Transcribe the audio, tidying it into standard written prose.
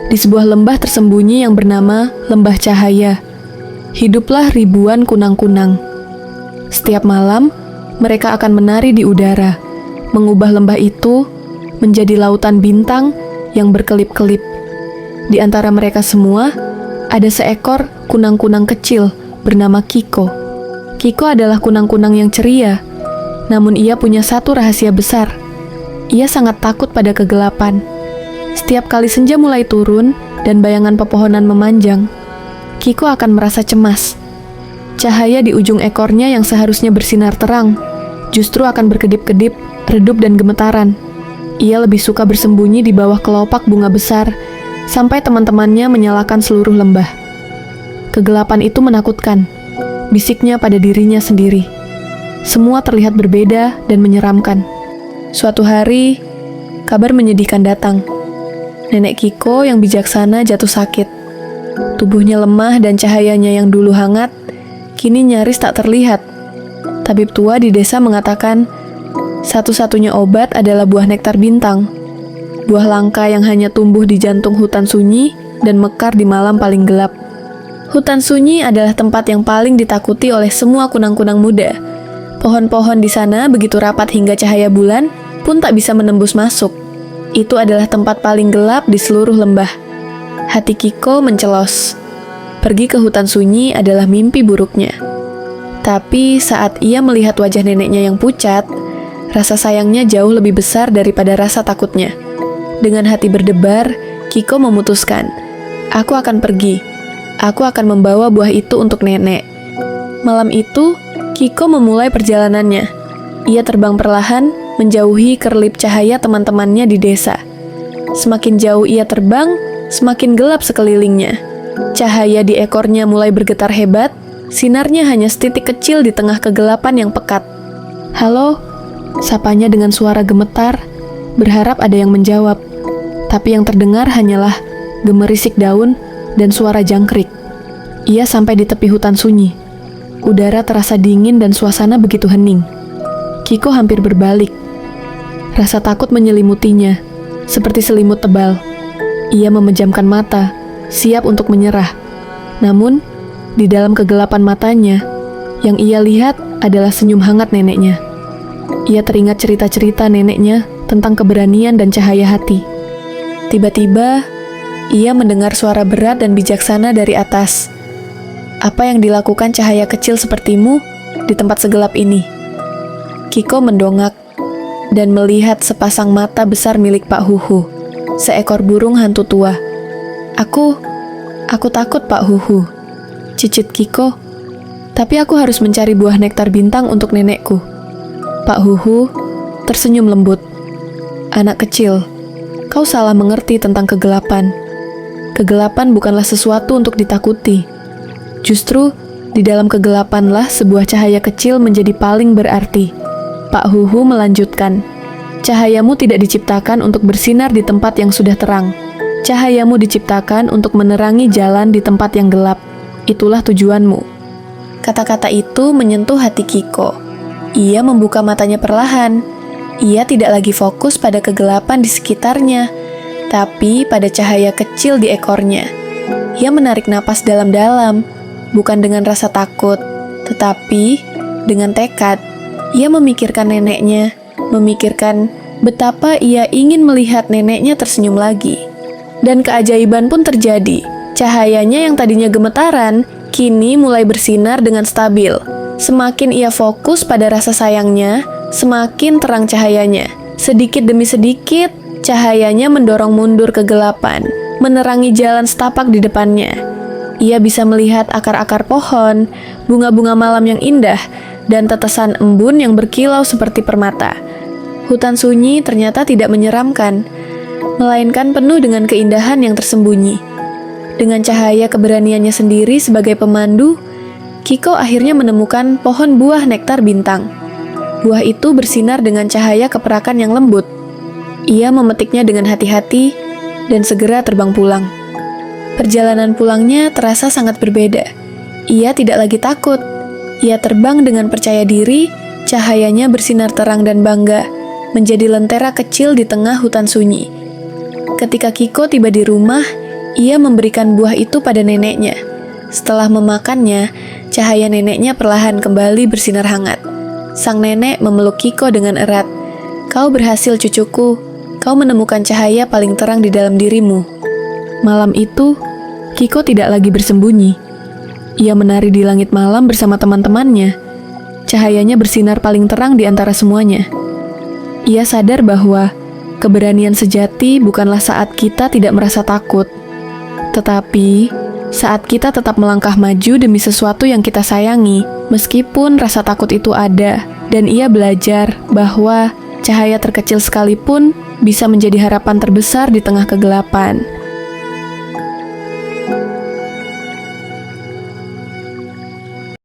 Di sebuah lembah tersembunyi yang bernama Lembah Cahaya, hiduplah ribuan kunang-kunang. Setiap malam, mereka akan menari di udara, mengubah lembah itu menjadi lautan bintang yang berkelip-kelip. Di antara mereka semua, ada seekor kunang-kunang kecil bernama Kiko. Kiko adalah kunang-kunang yang ceria, namun ia punya satu rahasia besar. Ia sangat takut pada kegelapan. Setiap kali senja mulai turun dan bayangan pepohonan memanjang, Kiko akan merasa cemas. Cahaya di ujung ekornya yang seharusnya bersinar terang, justru akan berkedip-kedip, redup dan gemetaran. Ia lebih suka bersembunyi di bawah kelopak bunga besar, sampai teman-temannya menyalakan seluruh lembah. Kegelapan itu menakutkan, bisiknya pada dirinya sendiri. Semua terlihat berbeda dan menyeramkan. Suatu hari, kabar menyedihkan datang. Nenek Kiko yang bijaksana jatuh sakit. Tubuhnya lemah dan cahayanya yang dulu hangat, kini nyaris tak terlihat. Tabib tua di desa mengatakan, satu-satunya obat adalah buah nektar bintang. Buah langka yang hanya tumbuh di jantung hutan sunyi dan mekar di malam paling gelap. Hutan sunyi adalah tempat yang paling ditakuti oleh semua kunang-kunang muda. Pohon-pohon di sana begitu rapat hingga cahaya bulan pun tak bisa menembus masuk. Itu adalah tempat paling gelap di seluruh lembah. Hati Kiko mencelos. Pergi ke hutan sunyi adalah mimpi buruknya. Tapi saat ia melihat wajah neneknya yang pucat, rasa sayangnya jauh lebih besar daripada rasa takutnya. Dengan hati berdebar, Kiko memutuskan, aku akan pergi. Aku akan membawa buah itu untuk nenek. Malam itu, Kiko memulai perjalanannya. Ia terbang perlahan, menjauhi kerlip cahaya teman-temannya di desa. Semakin jauh ia terbang, semakin gelap sekelilingnya. Cahaya di ekornya mulai bergetar hebat, sinarnya hanya setitik kecil di tengah kegelapan yang pekat. Halo, sapanya dengan suara gemetar, berharap ada yang menjawab. Tapi yang terdengar hanyalah gemerisik daun dan suara jangkrik. Ia sampai di tepi hutan sunyi. Udara terasa dingin dan suasana begitu hening. Kiko hampir berbalik. Rasa takut menyelimutinya, seperti selimut tebal. Ia memejamkan mata, siap untuk menyerah. Namun, di dalam kegelapan matanya, yang ia lihat adalah senyum hangat neneknya. Ia teringat cerita-cerita neneknya tentang keberanian dan cahaya hati. Tiba-tiba, ia mendengar suara berat dan bijaksana dari atas. Apa yang dilakukan cahaya kecil sepertimu di tempat segelap ini? Kiko mendongak dan melihat sepasang mata besar milik Pak Huhu, seekor burung hantu tua. Aku takut Pak Huhu, cicit Kiko. Tapi aku harus mencari buah nektar bintang untuk nenekku. Pak Huhu tersenyum lembut. Anak kecil, kau salah mengerti tentang kegelapan. Kegelapan bukanlah sesuatu untuk ditakuti. Justru, di dalam kegelapanlah sebuah cahaya kecil menjadi paling berarti. Pak Huhu melanjutkan, cahayamu tidak diciptakan untuk bersinar di tempat yang sudah terang. Cahayamu diciptakan untuk menerangi jalan di tempat yang gelap. Itulah tujuanmu. Kata-kata itu menyentuh hati Kiko. Ia membuka matanya perlahan. Ia tidak lagi fokus pada kegelapan di sekitarnya, tapi pada cahaya kecil di ekornya. Ia menarik napas dalam-dalam, bukan dengan rasa takut, tetapi dengan tekad. Ia memikirkan neneknya, memikirkan betapa ia ingin melihat neneknya tersenyum lagi. Dan keajaiban pun terjadi. Cahayanya yang tadinya gemetaran, kini mulai bersinar dengan stabil. Semakin ia fokus pada rasa sayangnya, semakin terang cahayanya. Sedikit demi sedikit, cahayanya mendorong mundur kegelapan, menerangi jalan setapak di depannya. Ia bisa melihat akar-akar pohon, bunga-bunga malam yang indah, dan tetesan embun yang berkilau seperti permata. Hutan sunyi ternyata tidak menyeramkan, melainkan penuh dengan keindahan yang tersembunyi. Dengan cahaya keberaniannya sendiri sebagai pemandu, Kiko akhirnya menemukan pohon buah nektar bintang. Buah itu bersinar dengan cahaya keperakan yang lembut. Ia memetiknya dengan hati-hati dan segera terbang pulang. Perjalanan pulangnya terasa sangat berbeda. Ia tidak lagi takut. Ia terbang dengan percaya diri, cahayanya bersinar terang dan bangga, menjadi lentera kecil di tengah hutan sunyi. Ketika Kiko tiba di rumah, Ia memberikan buah itu pada neneknya. Setelah memakannya, cahaya neneknya perlahan kembali bersinar hangat. Sang nenek memeluk Kiko dengan erat. "Kau berhasil, cucuku. Kau menemukan cahaya paling terang di dalam dirimu." Malam itu, Kiko tidak lagi bersembunyi. Ia menari di langit malam bersama teman-temannya. Cahayanya bersinar paling terang di antara semuanya. Ia sadar bahwa keberanian sejati bukanlah saat kita tidak merasa takut, tetapi saat kita tetap melangkah maju demi sesuatu yang kita sayangi, meskipun rasa takut itu ada. Dan ia belajar bahwa cahaya terkecil sekalipun bisa menjadi harapan terbesar di tengah kegelapan.